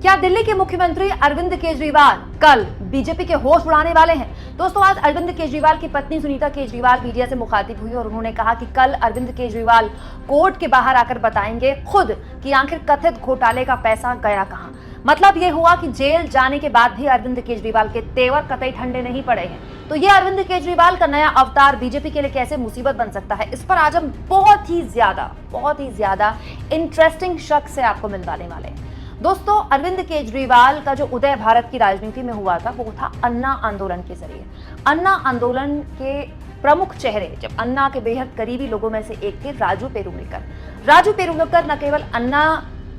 क्या दिल्ली के मुख्यमंत्री अरविंद केजरीवाल कल बीजेपी के होश उड़ाने वाले हैं? दोस्तों, आज अरविंद केजरीवाल की पत्नी सुनीता केजरीवाल मीडिया से मुखातिब हुई और उन्होंने कहा कि कल अरविंद केजरीवाल कोर्ट के बाहर आकर बताएंगे खुद कि आखिर कथित घोटाले का पैसा गया कहां। मतलब ये हुआ कि जेल जाने के बाद भी अरविंद केजरीवाल के तेवर कतई ठंडे नहीं पड़े हैं। तो ये अरविंद केजरीवाल का नया अवतार बीजेपी के लिए कैसे मुसीबत बन सकता है, इस पर आज हम बहुत ही ज्यादा इंटरेस्टिंग शख्स से आपको मिलवाने वाले हैं। दोस्तों, अरविंद केजरीवाल का जो उदय भारत की राजनीति में हुआ था वो था अन्ना आंदोलन के जरिए। अन्ना आंदोलन के प्रमुख चेहरे, जब अन्ना के बेहद करीबी लोगों में से एक थे राजू पेरुलकर न केवल अन्ना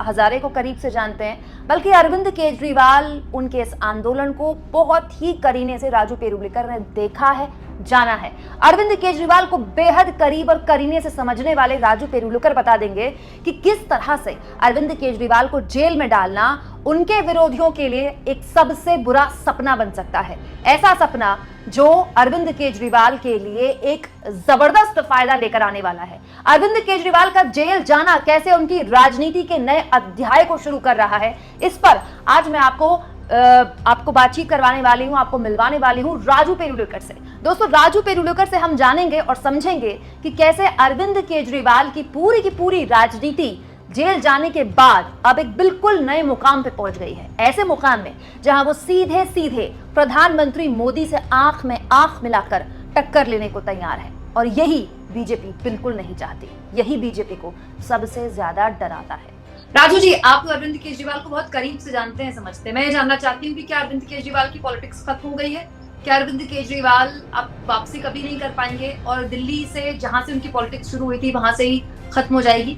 हजारे को करीब से जानते हैं, बल्कि अरविंद केजरीवाल उनके इस आंदोलन को बहुत ही करीने से राजू पेरुलकर ने देखा है, जाना है। अरविंद केजरीवाल को बेहद करीब और करीने से समझने वाले राजू पेरुलकर बता देंगे कि किस तरह से अरविंद केजरीवाल को जेल में डालना उनके विरोधियों के लिए एक सबसे बुरा सपना बन सकता है। ऐसा सपना जो अरविंद केजरीवाल के लिए एक जबरदस्त फायदा लेकर आने वाला है। अरविंद केजरीवाल का जेल जाना कैसे उनकी राजनीति के नए अध्याय को शुरू कर रहा है, इस पर आज मैं आपको बातचीत करवाने वाली हूं, आपको मिलवाने वाली हूं राजू पेरुलकर से। दोस्तों, राजू पेरुलकर से हम जानेंगे और समझेंगे कि कैसे अरविंद केजरीवाल की पूरी राजनीति जेल जाने के बाद अब एक बिल्कुल नए मुकाम पे पहुंच गई है। ऐसे मुकाम में जहां वो सीधे प्रधानमंत्री मोदी से आंख में आंख मिलाकर टक्कर लेने को तैयार है। और यही बीजेपी बिल्कुल नहीं चाहती, यही बीजेपी को सबसे ज्यादा डराता है। राजू जी, आप तो अरविंद केजरीवाल को बहुत करीब से जानते हैं, समझते हैं। मैं ये जानना चाहती हूँ कि क्या अरविंद केजरीवाल की पॉलिटिक्स खत्म हो गई है? क्या अरविंद केजरीवाल अब वापसी कभी नहीं कर पाएंगे और दिल्ली से, जहां से उनकी पॉलिटिक्स शुरू हुई थी, वहां से ही खत्म हो जाएगी?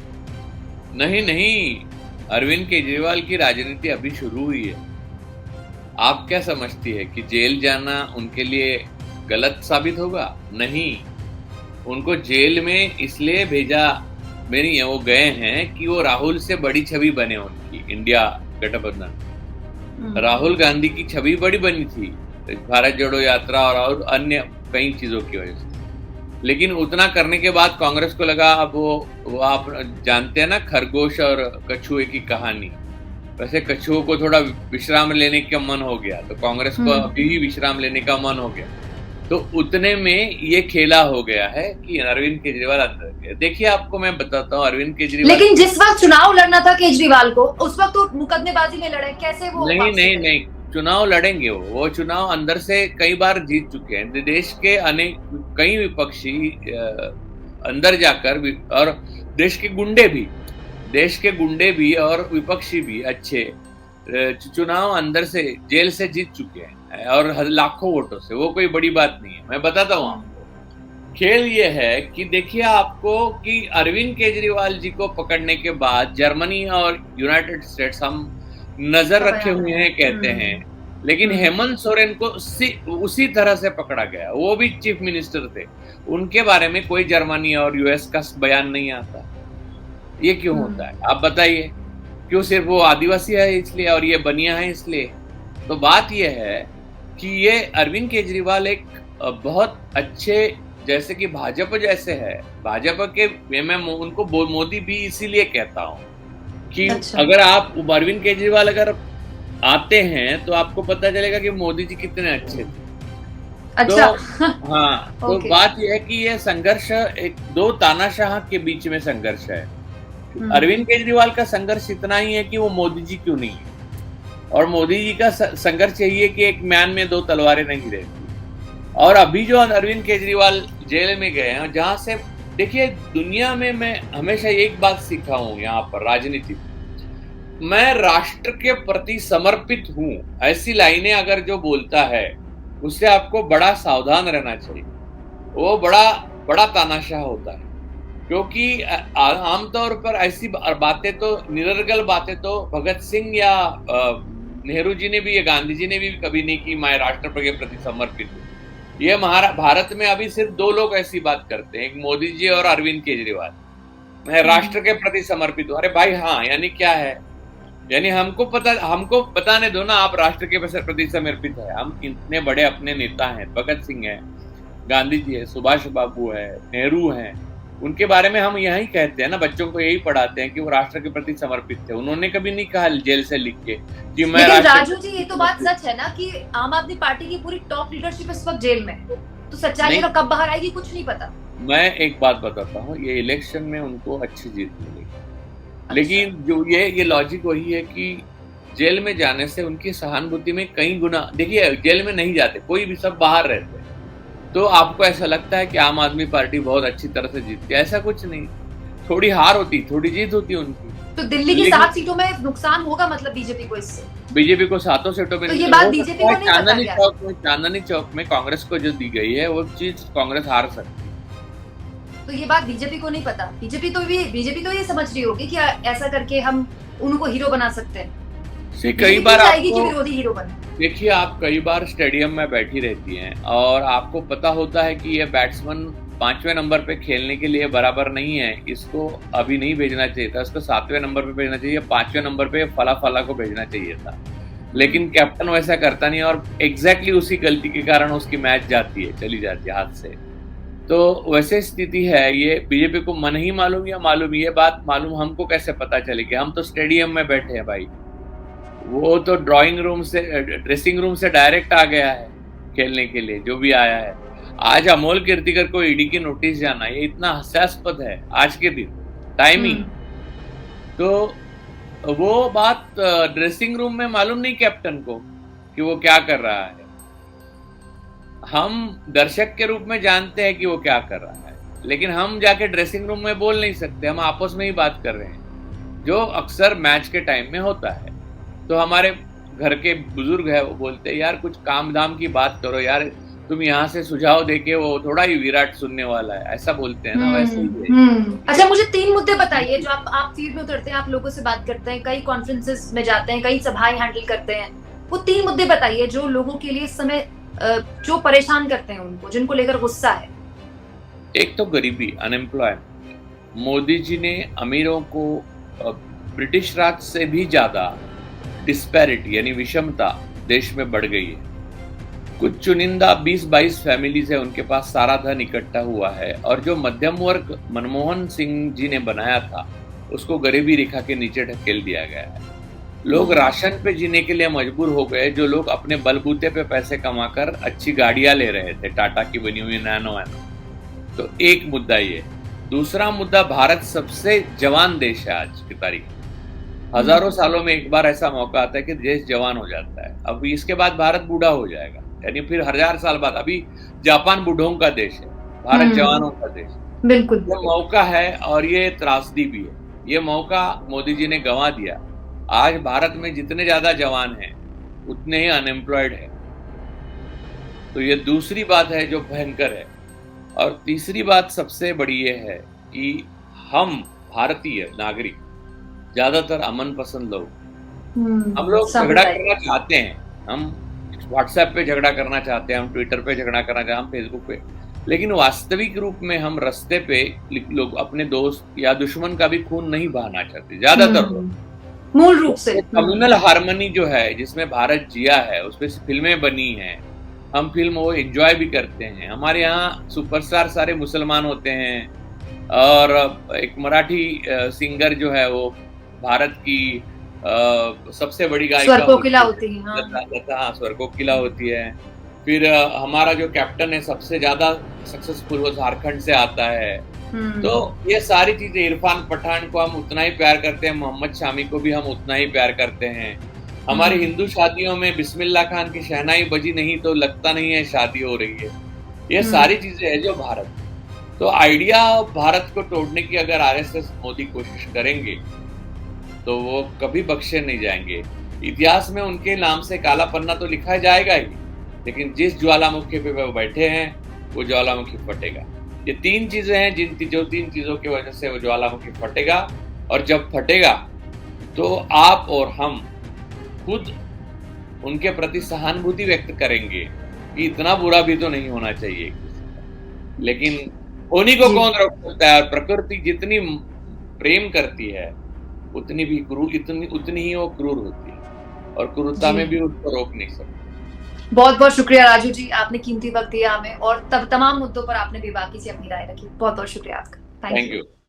नहीं, अरविंद केजरीवाल की राजनीति अभी शुरू हुई है। आप क्या समझती है कि जेल जाना उनके लिए गलत साबित होगा? नहीं, उनको जेल में इसलिए भेजा नहीं, वो गए हैं कि वो राहुल से बड़ी छवि बने उनकी इंडिया गठबंधन। राहुल गांधी की छवि बड़ी बनी थी भारत जोड़ो यात्रा और अन्य कई चीजों की वजह से। लेकिन उतना करने के बाद कांग्रेस को लगा अब वो आप जानते हैं ना, खरगोश और कछुए की कहानी, वैसे कछुओं को थोड़ा विश्राम लेने का मन हो गया, तो कांग्रेस को अभी भी विश्राम लेने का मन हो गया। तो उतने में ये खेला हो गया है कि अरविंद केजरीवाल अंदर गए। देखिए, आपको मैं बताता हूँ, अरविंद केजरीवाल, लेकिन जिस वक्त चुनाव लड़ना था केजरीवाल को, उस वक्त तो मुकदमेबाजी में लड़े, कैसे वो? नहीं, चुनाव लड़ेंगे। वो चुनाव अंदर से कई बार जीत चुके हैं। देश के कई विपक्षी अंदर जाकर, और देश के गुंडे भी और विपक्षी भी अच्छे चुनाव अंदर से जेल से जीत चुके हैं और लाखों वोटों से। वो कोई बड़ी बात नहीं है। मैं बताता हूँ आपको, खेल ये है कि देखिए आपको कि अरविंद केजरीवाल जी को पकड़ने के बाद जर्मनी और यूनाइटेड स्टेट्स हम नजर रखे हुए हैं कहते हैं, लेकिन हेमंत सोरेन को उसी तरह से पकड़ा गया। वो भी चीफ मिनिस्टर थे, उनके बारे में कोई जर्मनी और यूएस का बयान नहीं आता। ये क्यों होता है आप बताइए? क्यों? सिर्फ वो आदिवासी है इसलिए और ये बनिया है इसलिए? तो बात ये है कि ये अरविंद केजरीवाल एक बहुत अच्छे, जैसे कि भाजपा जैसे है, भाजपा के मैं उनको मोदी भी इसीलिए कहता हूँ कि अगर आप अरविंद केजरीवाल अगर आते हैं तो आपको पता चलेगा कि मोदी जी कितने अच्छे थे। अच्छा। तो हाँ, तो बात यह है कि ये संघर्ष एक दो तानाशाह के बीच में संघर्ष है। अरविंद केजरीवाल का संघर्ष इतना ही है कि वो मोदी जी क्यों नहीं है, और मोदी जी का संघर्ष यही है कि एक म्यान में दो तलवारें नहीं रहती। और अभी जो अरविंद केजरीवाल जेल में गए हैं, जहां से देखिए दुनिया में मैं हमेशा एक बात सीखा हूं, यहाँ पर राजनीति, मैं राष्ट्र के प्रति समर्पित हूं, ऐसी लाइनें अगर जो बोलता है उससे आपको बड़ा सावधान रहना चाहिए। वो बड़ा तानाशाह होता है, क्योंकि आमतौर पर ऐसी बातें तो, निरर्गल बातें तो भगत सिंह या नेहरू जी ने भी या गांधी जी ने भी कभी नहीं की, मैं राष्ट्र के प्रति समर्पित हूँ। ये भारत में अभी सिर्फ दो लोग ऐसी बात करते हैं, एक मोदी जी और अरविंद केजरीवाल। मैं राष्ट्र के प्रति समर्पित हूँ। अरे भाई, हाँ यानी क्या है? यानी हमको बताने दो ना, आप राष्ट्र के प्रति समर्पित है। हम इतने बड़े अपने नेता हैं, भगत सिंह है, गांधी जी है, सुभाष बाबू है, नेहरू हैं, उनके बारे में हम यही कहते हैं ना, बच्चों को यही पढ़ाते हैं कि वो राष्ट्र के प्रति समर्पित थे। उन्होंने कभी नहीं कहा जेल से लिख के कि मैं लेकिन राजू जी, ये तो बात सच है ना कि आम आदमी पार्टी की पूरी टॉप लीडरशिप इस वक्त जेल में है, तो सच्चाई का कब बाहर आएगी कुछ नहीं पता। मैं एक बात बताता हूँ, ये इलेक्शन में उनको अच्छी जीत मिलेगी, लेकिन जो ये लॉजिक वही है कि जेल में जाने से उनकी सहानुभूति में कई गुना, देखिए जेल में नहीं जाते कोई भी, सब बाहर रहते हैं, तो आपको ऐसा लगता है कि आम आदमी पार्टी बहुत अच्छी तरह से जीतती है, ऐसा कुछ नहीं, थोड़ी हार होती, थोड़ी जीत होती उनकी। तो दिल्ली की 7 सीटों में नुकसान होगा मतलब बीजेपी को इससे? बीजेपी को 7 सीटों में, तो ये बात बीजेपी को नहीं पता क्या? चांदनी चौक में कांग्रेस को जो दी गई है वो चीज कांग्रेस हार सकती है। तो ये बात बीजेपी को नहीं पता। बीजेपी तो ये समझ रही होगी कि ऐसा करके हम उनको हीरो बना सकते हैं। कई बार आपको विरोधी हीरो बने। देखिए, आप कई बार स्टेडियम में बैठी रहती हैं और आपको पता होता है कि ये बैट्समैन 5वें नंबर पे खेलने के लिए बराबर नहीं है, इसको अभी नहीं भेजना चाहिए था, इसको 7वें नंबर पे भेजना चाहिए, 5वें नंबर पे फला को भेजना चाहिए था, लेकिन कैप्टन वैसा करता नहीं और एग्जैक्टली उसी गलती के कारण उसकी मैच चली जाती है हाथ से। तो वैसे स्थिति है, ये बीजेपी को मन ही मालूम या मालूम, ये बात मालूम हमको कैसे पता चलेगी? हम तो स्टेडियम में बैठे हैं भाई, वो तो ड्रेसिंग रूम से डायरेक्ट आ गया है खेलने के लिए, जो भी आया है। आज अमोल कीर्तिकर को ईडी की नोटिस जाना, ये इतना हास्यास्पद है आज के दिन, टाइमिंग। तो वो बात ड्रेसिंग रूम में मालूम नहीं कैप्टन को कि वो क्या कर रहा है, हम दर्शक के रूप में जानते हैं कि वो क्या कर रहा है, लेकिन हम जाके ड्रेसिंग रूम में बोल नहीं सकते, हम आपस में ही बात कर रहे हैं, जो अक्सर मैच के टाइम में होता है। तो हमारे घर के बुजुर्ग है, वो बोलते हैं यार कुछ काम धाम की बात करो यार, तुम यहाँ से सुझाव देके वो थोड़ा ही विराट सुनने वाला है, ऐसा बोलते हैं ना, वैसे ही। अच्छा, मुझे 3 मुद्दे बताइए जो आप फील्ड में उतरते हैं, आप लोगों से बात करते हैं, कई कॉन्फ्रेंसेस में जाते हैं, कई सभाएं हैंडल करते हैं, वो 3 मुद्दे बताइए जो लोगों के लिए इस समय जो परेशान करते हैं उनको, जिनको लेकर गुस्सा है। एक तो गरीबी, अनएम्प्लॉयमेंट। मोदी जी ने अमीरों को ब्रिटिश राज से भी ज्यादा डिस्पैरिटी यानी विषमता देश में बढ़ गई है। कुछ चुनिंदा 20-22 फैमिलीज है, उनके पास सारा धन इकट्ठा हुआ है, और जो मध्यम वर्ग मनमोहन सिंह जी ने बनाया था उसको गरीबी रेखा के नीचे ढकेल दिया गया है। लोग राशन पे जीने के लिए मजबूर हो गए, जो लोग अपने बलबूते पे पैसे कमाकर अच्छी गाड़ियां ले रहे थे, टाटा की बनी हुई नैनो। तो एक मुद्दा ये। दूसरा मुद्दा, भारत सबसे जवान देश है आज की तारीख। हजारों सालों में एक बार ऐसा मौका आता है कि देश जवान हो जाता है। अब इसके बाद भारत बूढ़ा हो जाएगा, यानी फिर 1000 साल बाद। अभी जापान बूढ़ों का देश है, भारत जवानों का देश। बिल्कुल, ये मौका है और ये त्रासदी भी है। ये मौका मोदी जी ने गंवा दिया। आज भारत में जितने ज्यादा जवान हैं उतने ही अनएम्प्लॉयड है। तो ये दूसरी बात है जो भयंकर है। और तीसरी बात सबसे बड़ी ये है कि हम भारतीय नागरिक ज्यादातर अमन पसंद लोग, हम लोग झगड़ा करना चाहते हैं, हम व्हाट्सएप पे झगड़ा करना चाहते हैं, हम ट्विटर पे झगड़ा करना चाहते हैं, हम फेसबुक पे, लेकिन वास्तविक रूप में हम रास्ते पे लोग अपने दोस्त या दुश्मन का भी खून नहीं बहाना चाहते ज्यादातर लोग। मूल रूप से कम्युनल हार्मनी जो है जिसमें भारत जिया है, उसपे फिल्में बनी हैं, हम फिल्म वो एंजॉय भी करते हैं। हमारे यहाँ सुपरस्टार सारे मुसलमान होते हैं और एक मराठी सिंगर जो है वो भारत की सबसे बड़ी गायिका स्वरकोकिला होती है। हाँ, स्वरकोकिला होती है। फिर हमारा जो कैप्टन है सबसे ज्यादा सक्सेसफुल, वो झारखंड से आता है। तो ये सारी चीजें, इरफान पठान को हम उतना ही प्यार करते हैं, मोहम्मद शामी को भी हम उतना ही प्यार करते हैं। हमारी हिंदू शादियों में बिस्मिल्लाह खान की शहनाई बजी नहीं तो लगता नहीं है शादी हो रही है। ये सारी चीजें है जो भारत। तो आइडिया भारत को तोड़ने की अगर आरएसएस मोदी कोशिश करेंगे तो वो कभी बख्शे नहीं जाएंगे। इतिहास में उनके नाम से काला पन्ना तो लिखा जाएगा ही, लेकिन जिस ज्वालामुखी पे वो बैठे हैं वो ज्वालामुखी फटेगा। ये 3 चीजें हैं जो 3 चीजों की वजह से वो ज्वालामुखी फटेगा। और जब फटेगा तो आप और हम खुद उनके प्रति सहानुभूति व्यक्त करेंगे कि इतना बुरा भी तो नहीं होना चाहिए, लेकिन होने को कौन रोक सकता है। और प्रकृति जितनी प्रेम करती है उतनी ही वो क्रूर होती है, और क्रूरता में भी उसको रोक नहीं सकते। बहुत बहुत शुक्रिया राजू जी, आपने कीमती वक्त दिया हमें और तमाम मुद्दों पर आपने बेबाकी से अपनी राय रखी। बहुत बहुत शुक्रिया आपका। Thank thank you. यू।